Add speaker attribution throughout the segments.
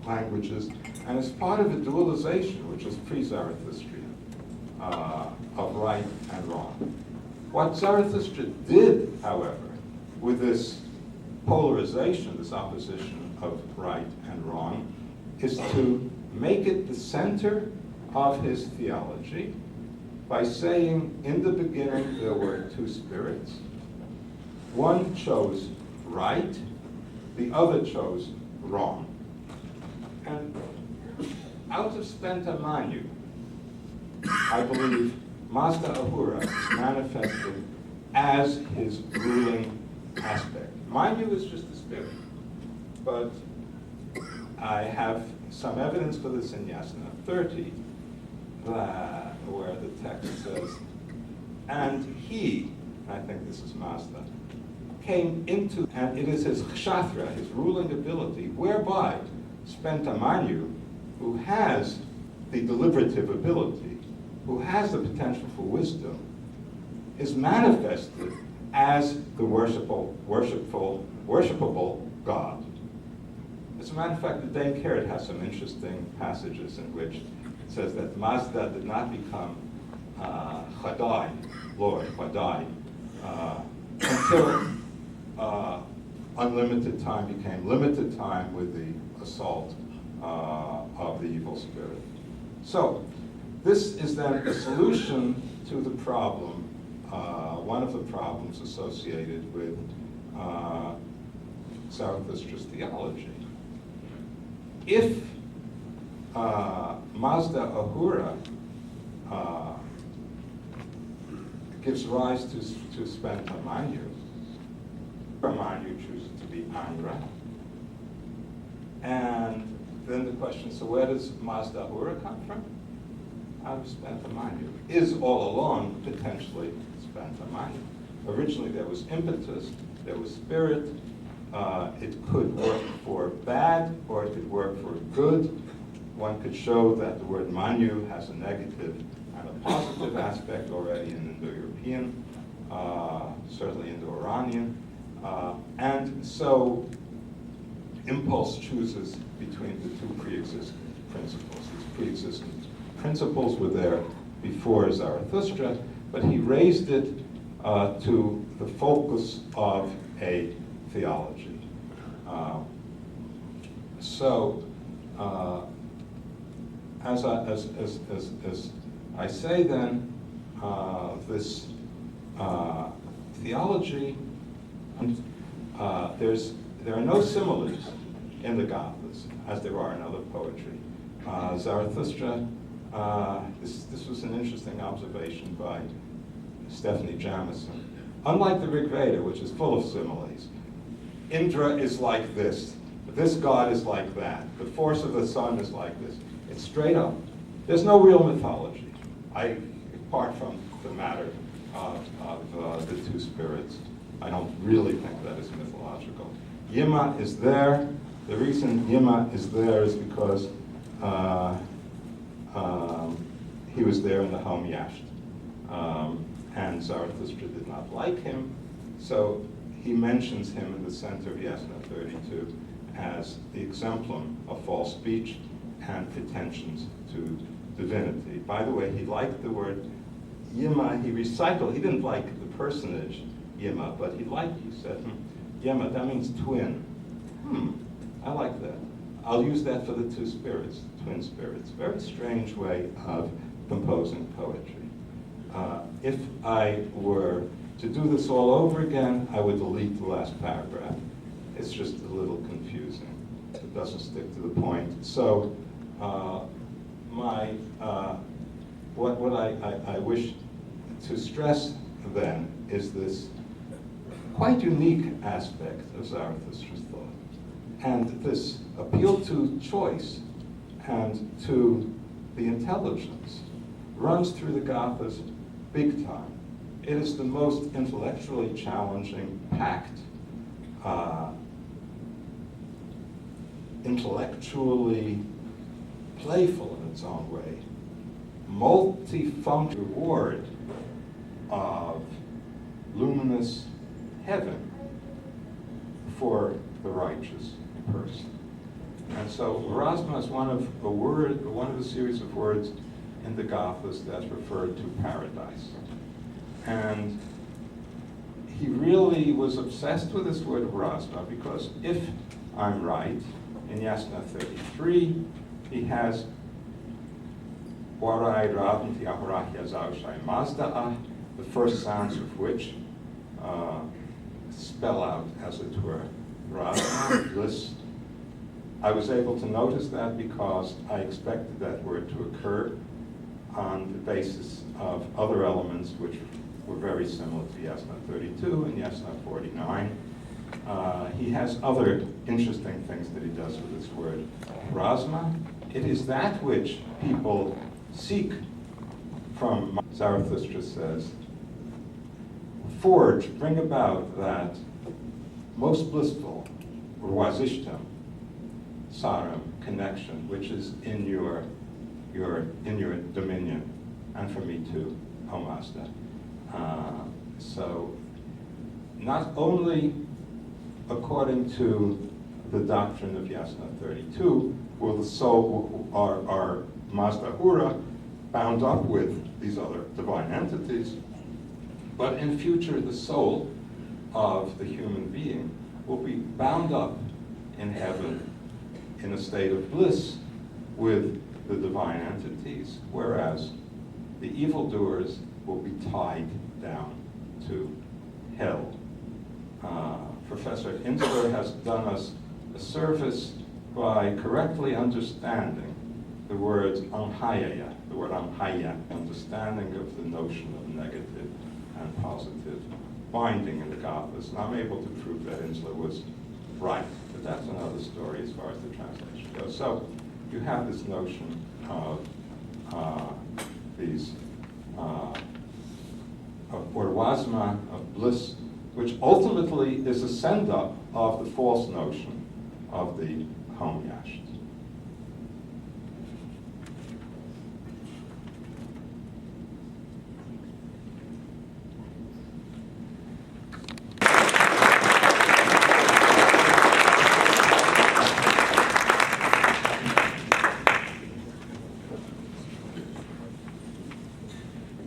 Speaker 1: languages, and is part of a dualization, which is pre-Zarathustrian, of right and wrong. What Zarathustra did, however, with this polarization, this opposition of right and wrong, is to make it the center of his theology by saying, in the beginning there were two spirits. One chose right, the other chose wrong. And out of Spenta Manu, I believe Mazda Ahura is manifested as his ruling aspect. Manu is just a spirit, but I have some evidence for this in Yasna 30, where the text says, and he, I think this is Mazda, came into, and it is his kshatra, his ruling ability, whereby Spenta Manu, who has the deliberative ability, who has the potential for wisdom, is manifested as the worshipable God. As a matter of fact, the Dame Keret has some interesting passages in which it says that Mazda did not become Chadai, Lord, Chadai, until unlimited time became limited time with the assault of the evil spirit. So, this is then a solution to the problem, one of the problems associated with Zarathustra's theology. If Mazda Ahura gives rise to Spenta Manu, Manu chooses to be Andra, and then the question, so where does Mazda Ahura come from? Out of Spenta Manu. Is all along potentially Spenta Manu. Originally there was impetus, there was spirit. It could work for bad or it could work for good. One could show that the word Manu has a negative and a positive aspect already in Indo-European, certainly Indo-Iranian. And so impulse chooses between the two pre-existing principles. These pre-existing principles were there before Zarathustra, but he raised it to the focus of a theology. As I say then, this theology, there are no similes in the Gathas, as there are in other poetry. Zarathustra, this was an interesting observation by Stephanie Jamison. Unlike the Rig Veda, which is full of similes, Indra is like this god is like that, the force of the sun is like this. It's straight up. There's no real mythology, apart from the matter of the two spirits. I don't really think that is mythological. Yima is there. The reason Yima is there is because he was there in the home Yasht. And Zarathustra did not like him, so he mentions him in the center of Yasna 32 as the exemplum of false speech and pretensions to divinity. By the way, he liked the word Yima, he didn't like the personage Yima, but he said, Yima, that means twin. I like that. I'll use that for the two spirits, twin spirits. Very strange way of composing poetry. If I were to do this all over again, I would delete the last paragraph. It's just a little confusing. It doesn't stick to the point. So what I wish to stress then is this quite unique aspect of Zarathustra's thought. And this appeal to choice and to the intelligence runs through the Gathas big time. It is the most intellectually challenging, packed, intellectually playful in its own way, multifunctional reward of luminous heaven for the righteous person. And so Rasma is one of a series of words in the Gathas that's referred to paradise. And he really was obsessed with this word Rasma because if I'm right, in Yasna 33, he has Warai Ravanti Ahurahya Zaushai Mazda'a, the first sounds of which spell out, as it were, Rasma, bliss. I was able to notice that because I expected that word to occur on the basis of other elements which were very similar to Yasna 32 and Yasna 49. He has other interesting things that he does with this word. Rasma, it is that which people seek from, Zarathustra says, forge, bring about that most blissful, Vasishtam, Saram, connection, which is in your dominion, and for me too, Homasta. So, not only according to the doctrine of Yasna 32, will the soul, our Mazda Hura, bound up with these other divine entities, but in future the soul of the human being will be bound up in heaven in a state of bliss with the divine entities, whereas the evildoers will be tied down to hell. Professor Insler has done us a service by correctly understanding the word anhaya, understanding of the notion of negative and positive binding in the Gathas. And I'm able to prove that Insler was right, but that's another story as far as the translation goes. So you have this notion of these of orwasma, of bliss, which ultimately is a send-up of the false notion of the home yasht.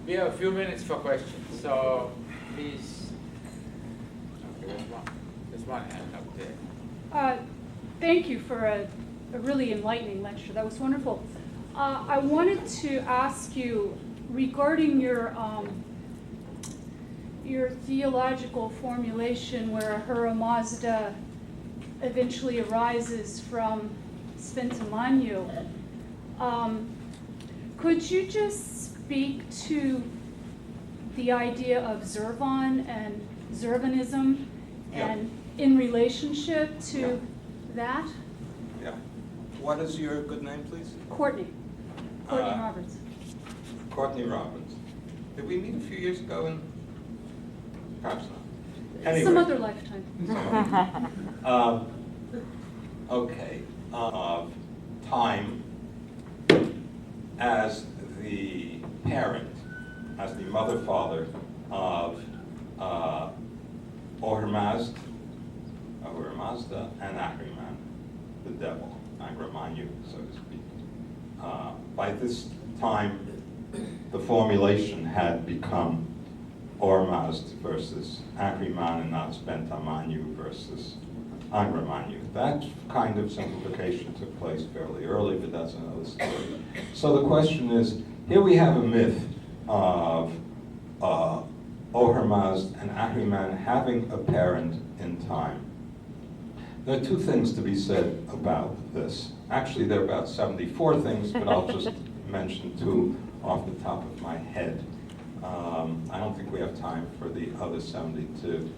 Speaker 2: We have a few minutes for questions, so please. Okay, there's one hand up there.
Speaker 3: Thank you for a really enlightening lecture. That was wonderful. I wanted to ask you regarding your theological formulation where Ahura Mazda eventually arises from Spentamanu. Could you just speak to the idea of Zervan and Zervanism and in relationship to that?
Speaker 1: Yeah. What is your good name, please?
Speaker 3: Courtney Roberts.
Speaker 1: Courtney Roberts. Did we meet a few years ago? Perhaps not. Anyway.
Speaker 3: Some other lifetime.
Speaker 1: Okay. Time as the parent, as the mother, father of Ahura Mazda, and Ahriman, the devil, Agramanyu, so to speak. By this time, the formulation had become Ahura Mazda versus Ahriman and not Spentamanu versus Agramanyu. That kind of simplification took place fairly early, but that's another story. So the question is, here we have a myth of Ahura Mazda and Ahriman having a parent in time. There are two things to be said about this. Actually, there are about 74 things, but I'll just mention two off the top of my head. I don't think we have time for the other 72.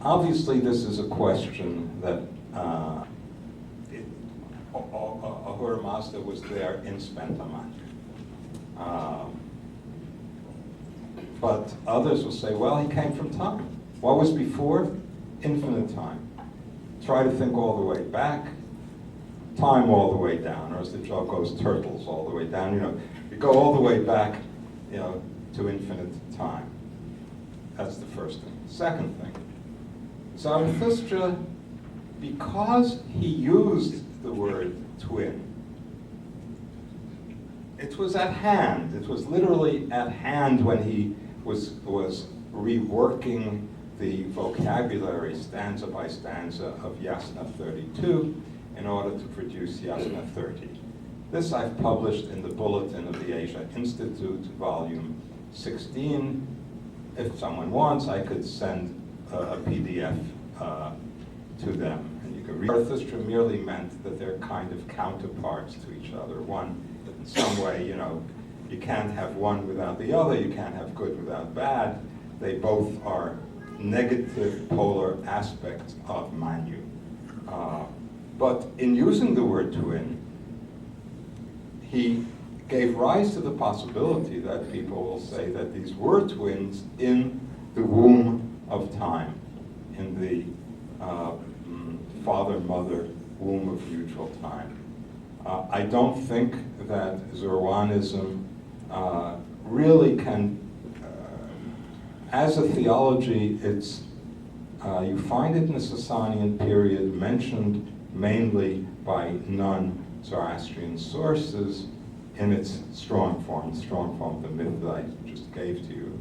Speaker 1: Obviously, this is a question that Ahura Mazda was there in Spentamanu. But others will say, well, he came from time. What was before? Infinite time. Try to think all the way back, time all the way down, or as the joke goes, turtles all the way down. You go all the way back, to infinite time. That's the first thing. Second thing, Zarathustra because he used the word twin, it was at hand. It was literally at hand when he was reworking the vocabulary stanza by stanza of Yasna 32 in order to produce Yasna 30. This I've published in the Bulletin of the Asia Institute, volume 16. If someone wants, I could send a PDF to them. And you can read. Zarathustra merely meant that they're kind of counterparts to each other. One, in some way, you know, you can't have one without the other, you can't have good without bad. They both are negative polar aspects of Manu. But in using the word twin, he gave rise to the possibility that people will say that these were twins in the womb of time, in the father-mother womb of neutral time. I don't think that Zoroanism really can, as a theology, it's you find it in the Sasanian period mentioned mainly by non-Zoroastrian sources in its strong form of the myth that I just gave to you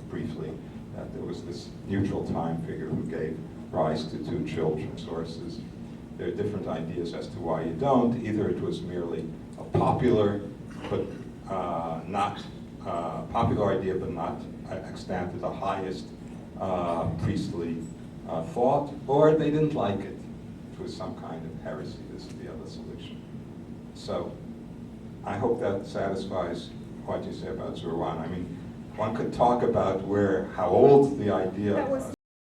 Speaker 1: briefly, that there was this neutral time figure who gave rise to two children sources. There are different ideas as to why you don't. Either it was merely a popular, but popular idea, but not extant to the highest priestly thought, or they didn't like it. It was some kind of heresy. This is the other solution. So I hope that satisfies what you say about Zoroastrianism. I mean, one could talk about how old the idea